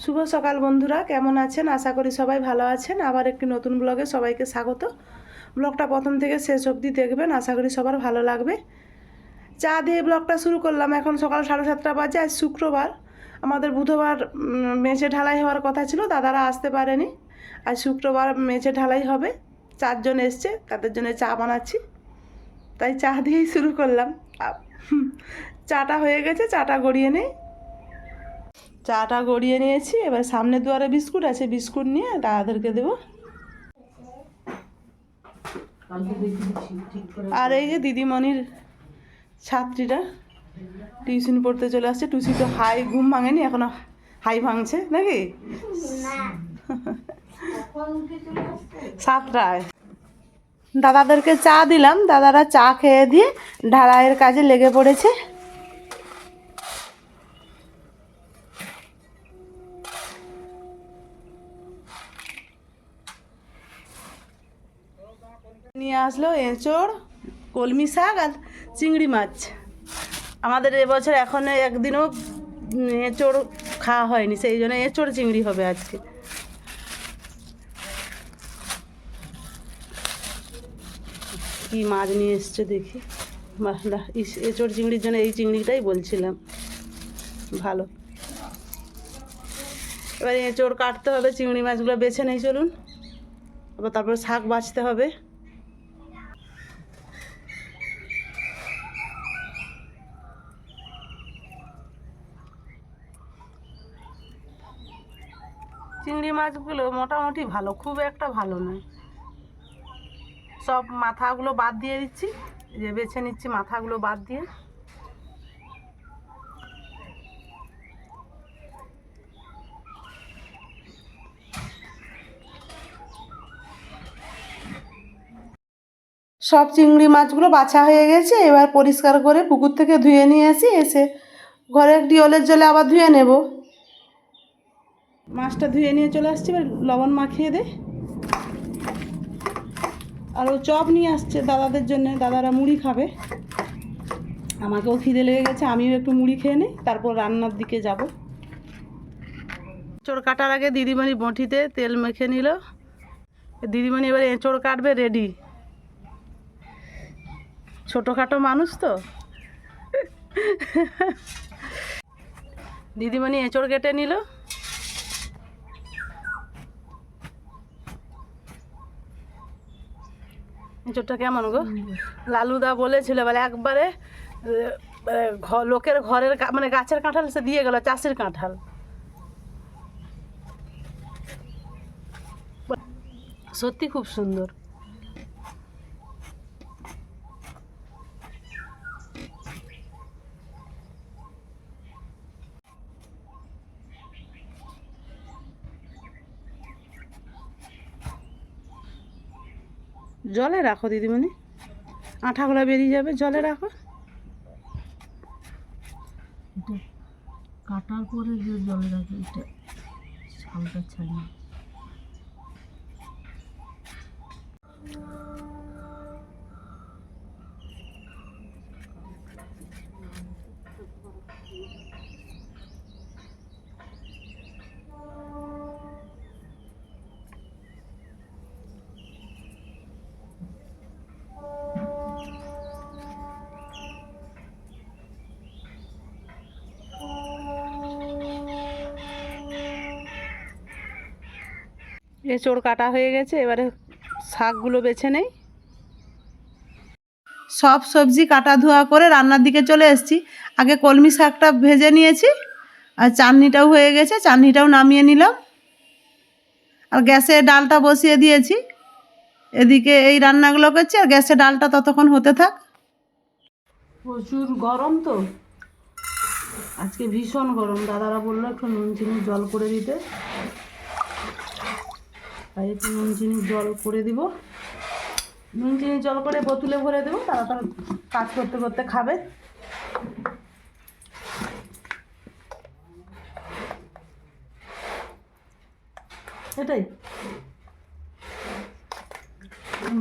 শুভ সকাল বন্ধুরা, কেমন আছেন? আশা করি সবাই ভালো আছেন। আবার একটি নতুন ব্লগে সবাইকে স্বাগত। ব্লগটা প্রথম থেকে শেষ অবধি দেখবেন, আশা করি সবার ভালো লাগবে। চা দিয়ে ব্লগটা শুরু করলাম। এখন সকাল 7:30 বাজে। আজ শুক্রবার, আমাদের বুধবার মেঝে ঢালাই হওয়ার কথা ছিল, দাদারা আসতে পারেনি। আজ শুক্রবার মেঝে ঢালাই হবে, 4 জন এসছে, তাদের জন্য চা বানাচ্ছি, তাই চা দিয়েই শুরু করলাম। চাটা হয়ে গেছে, চাটা গড়িয়ে নেই। চাটা গড়িয়ে নিয়েছি, এবার সামনে দুয়ারে বিস্কুট আছে, বিস্কুট নিয়ে দাদাদেরকে দেবো। আর এই যে দিদিমণির ছাত্রীরা টিউশন পড়তে চলে আসছে। টুসি তো হাই ঘুম ভাঙেনি এখনো, হাই ভাঙছে নাকি? 7টায় দাদাদেরকে চা দিলাম, দাদারা চা খেয়ে দিয়ে ঢালাইয়ের কাজে লেগে পড়েছে। নিয়ে আসলো এঁচড়, কলমি শাক আর চিংড়ি মাছ। আমাদের এবছর এখনো একদিনও এঁচড় খাওয়া হয়নি, সেই জন্য এঁচড় চিংড়ি হবে আজকে। কি মাছ নিয়ে এসছে দেখি। এঁচড় চিংড়ির জন্য এই চিংড়িটাই বলছিলাম, ভালো। এবার এঁচড় কাটতে হবে, চিংড়ি মাছগুলো বেছে নেই, চলুন। আবার তারপর শাক বাছতে হবে। চিংড়ি মাছগুলো মোটামুটি ভালো, খুব একটা ভালো নয়। সব মাথাগুলো বাদ দিয়ে দিচ্ছি, যে বেছে নিচ্ছি মাথাগুলো বাদ দিয়ে। সব চিংড়ি মাছগুলো বাছা হয়ে গেছে। এবার পরিষ্কার করে পুকুর থেকে ধুয়ে নিয়ে আসি, এসে ঘরে ডিওলের জলে আবার ধুয়ে নেব। মাছটা ধুয়ে নিয়ে চলে আসছি, এবার লবণ মাখিয়ে দে। আর ও চপ নিয়ে আসছে দাদাদের জন্য, দাদারা মুড়ি খাবে। আমাকেও খিদে লেগে গেছে, আমিও একটু মুড়ি খেয়ে নিই, তারপর রান্নার দিকে যাব। এঁচড় কাটার আগে দিদিমণি বঁটিতে তেল মেখে নিল। দিদিমণি এবার এঁচড় কাটবে, রেডি। ছোটোখাটো মানুষ তো। দিদিমণি এঁচড় কেটে নিল। এঁচড়টা কেমন গো? লালুদা বলেছিল বলে একবারে লোকের ঘরের মানে গাছের কাঁঠাল সে দিয়ে গেল, চাষের কাঁঠাল। সত্যি খুব সুন্দর। জলে রাখো দিদিমণি, আঠাগুলো বেরিয়ে যাবে, জলে রাখো। কাটার পরে যে জলে রাখি, এটা ছালটা ছাড়িয়ে। এঁচড় কাটা হয়ে গেছে, এবারে শাকগুলো বেছে নেই। সব সবজি কাটা ধোয়া করে রান্নার দিকে চলে এসেছি। আগে কলমি শাকটা ভেজে নিয়েছি, আর চাটনিটাও হয়ে গেছে, চাটনিটাও নামিয়ে নিলাম। আর গ্যাসে ডালটা বসিয়ে দিয়েছি, এদিকে এই রান্নাগুলো করছি, আর গ্যাসে ডালটা ততক্ষণ হতে থাক। প্রচুর গরম তো আজকে, ভীষণ গরম। দাদারা বললো একটু নুন চিনির জল করে দিতে, তাই একটু নুন চিনির জল করে দিব। নুন চিনির জল করে বোতলে ভরে দেবো, তারা তারা কাজ করতে করতে খাবে। এটাই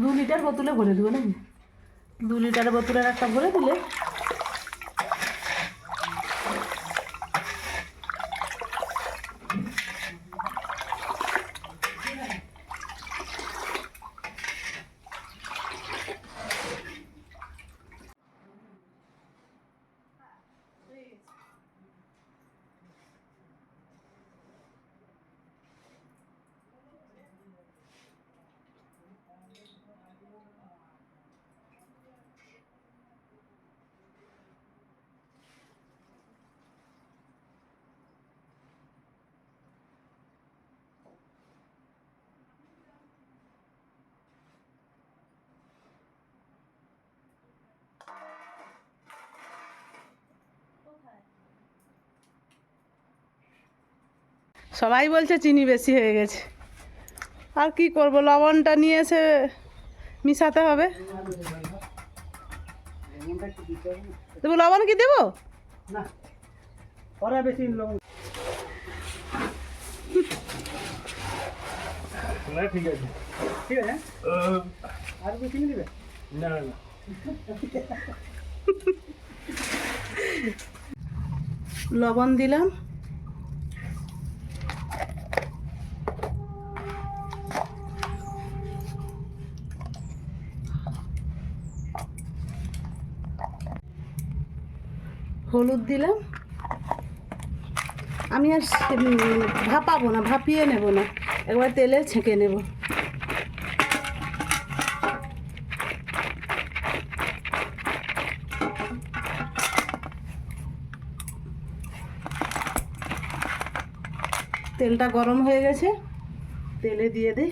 2 লিটার বোতলে ভরে দেবো নাকি? 2 লিটার বোতলের একটা ভরে দিলে সবাই বলছে চিনি বেশি হয়ে গেছে। আর কি করব, লবণটা নিয়ে এসে মিশাতে হবে। দেবো লবণ, কি দেবো? না ওরা বেশি লবণ না, ঠিক আছে ঠিক আছে। আর বেশি দিবে না না। লবণ দিলাম, হলুদ দিলাম। আমি আর ভাপাবো না, ভাপিয়ে নেব না, একবার তেলে ছেঁকে নেব। তেলটা গরম হয়ে গেছে, তেলে দিয়ে দিই।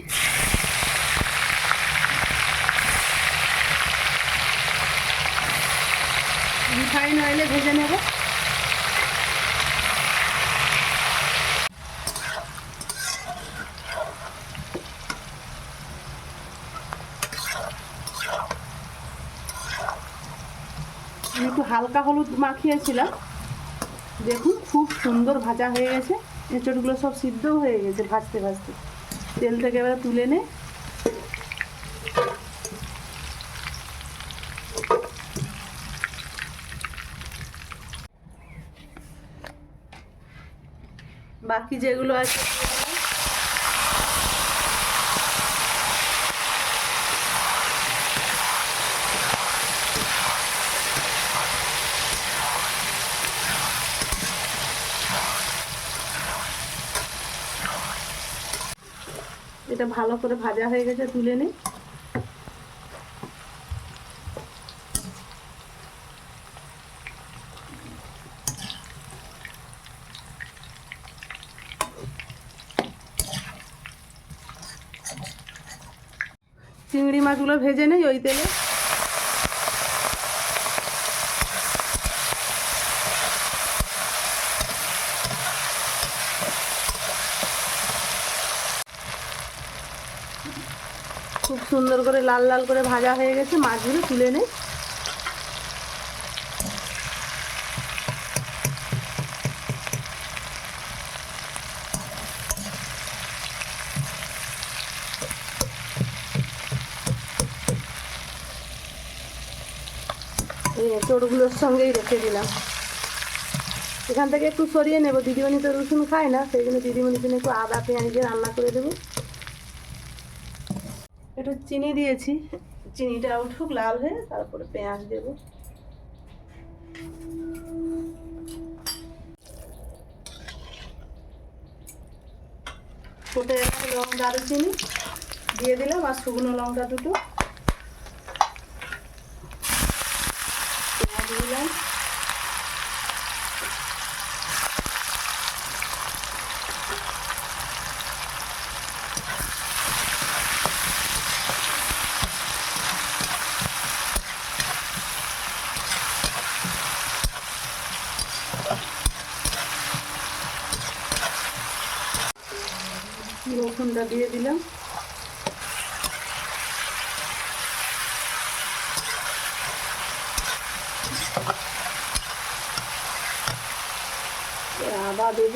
রিফাইন অয়েলে ভেজে নেব। আমি একটু হালকা হলুদ মাখিয়েছিলাম, দেখুন খুব সুন্দর ভাজা হয়ে গেছে। এঁচড়গুলো সব সিদ্ধ হয়ে গেছে ভাজতে ভাজতে। তেল থেকে এবারে তুলে নে। বাকি যেগুলো আছে এটা ভালো করে ভাজা হয়ে গেছে, তুলে নিই। চিংড়ি মাছগুলো ভেজে নেই ওই তেলে। খুব সুন্দর করে লাল লাল করে ভাজা হয়ে গেছে, মাছগুলো তুলে নেই। এই এঁচড়গুলোর সঙ্গেই রেখে দিলাম। এখান থেকে একটু সরিয়ে নেব, দিদিমণি তো রসুন খায় না, সেই জন্য দিদিমণির জন্য একটু আদা পেঁয়াজ দিয়ে রান্না করে দেবো। একটু চিনি দিয়েছি, চিনিটা উঠুক লাল হয়ে, তারপরে পেঁয়াজ দেব। ফুটে গেছে, লবঙ্গ দারুচিনি দিয়ে দিলাম, আর শুকনো লঙ্কা দুটো পেঁয়াজ দিলাম। রসুনটা দিয়ে দিলাম। আদা দেব,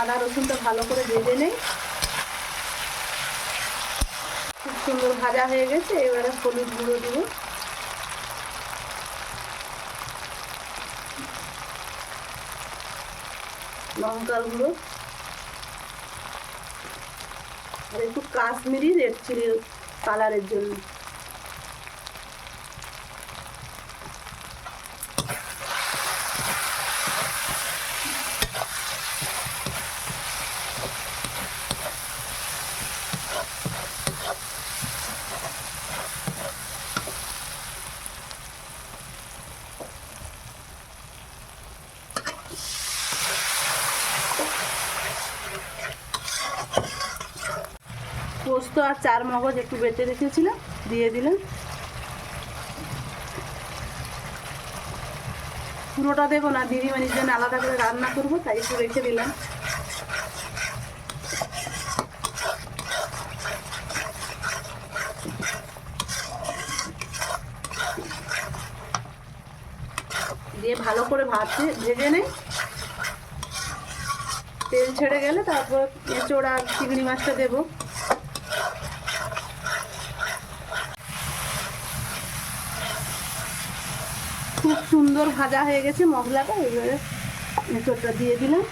আদা রসুনটা ভালো করে ভেজে নেই। খুব সুন্দর ভাজা হয়ে গেছে, এবারে হলুদ গুঁড়ো দেবো, লঙ্কার গুঁড়ো, আর একটু কাশ্মীরি রেড চিলি কালারের জন্য। পোস্ত আর চার মগজ একটু বেটে রেখেছিলাম, দিয়ে দিলাম। পুরোটা দেবো না, দিদিমণির জন্য আলাদা করে রান্না করবো, তাই একটু রেখে দিলাম। দিয়ে ভালো করে ভেজে নেই, তেল ছেড়ে গেলে তারপর এঁচোড় আর চিংড়ি মাছটা দেবো। খুব সুন্দর ভাজা হয়ে গেছে মশলাটা, এবারে এঁচোড়টা দিয়ে দিলাম।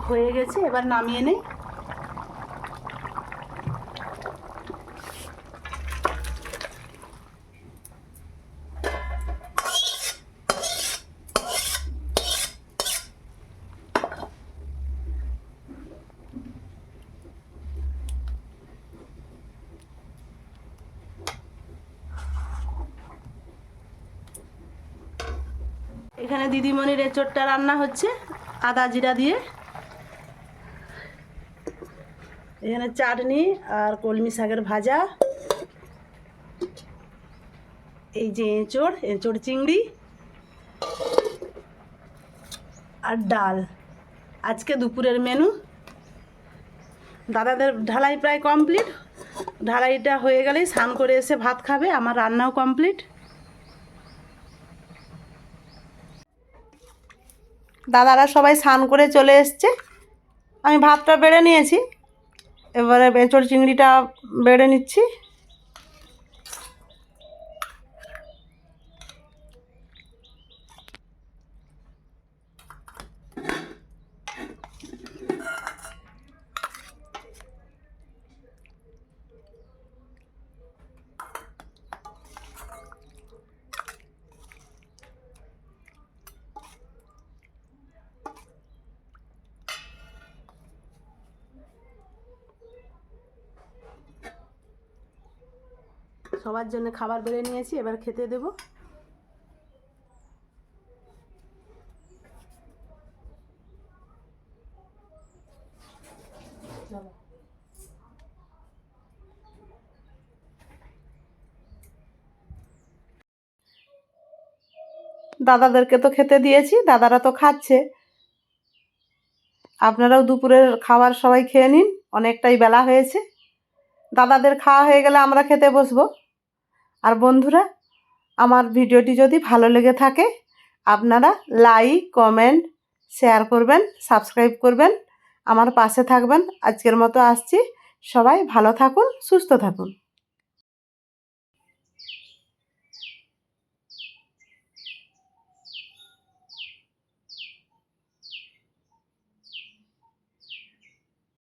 হয়ে গেছে, এবার নামিয়ে নেই। এখানে দিদিমণির এঁচোড়টা রান্না হচ্ছে আদা জিরা দিয়ে। এখানে চাটনি আর কলমি শাকের ভাজা, এই যে এঁচোড় চিংড়ি আর ডাল, আজকে দুপুরের মেনু। দাদাদের ঢালাই প্রায় কমপ্লিট, ঢালাইটা হয়ে গেলেই স্নান করে এসে ভাত খাবে, আমার রান্নাও কমপ্লিট। দাদারা সবাই স্নান করে চলে এসছে, আমি ভাতটা বেড়ে নিয়েছি, এবারে এঁচোড় চিংড়িটা বেড়ে নিচ্ছি। সবার জন্য খাবার বেড়ে নিয়েছি, এবার খেতে দেব। দাদাদেরকে তো খেতে দিয়েছি, দাদারা তো খাচ্ছে, আপনারাও দুপুরের খাবার সবাই খেয়ে নিন, অনেকটাই বেলা হয়েছে। দাদাদের খাওয়া হয়ে গেলে আমরা খেতে বসবো। আর বন্ধুরা, আমার ভিডিওটি যদি ভালো লেগে থাকে আপনারা লাইক কমেন্ট শেয়ার করবেন, সাবস্ক্রাইব করবেন, আমার পাশে থাকবেন। আজকের মতো আসছি, সবাই ভালো থাকুন, সুস্থ থাকুন।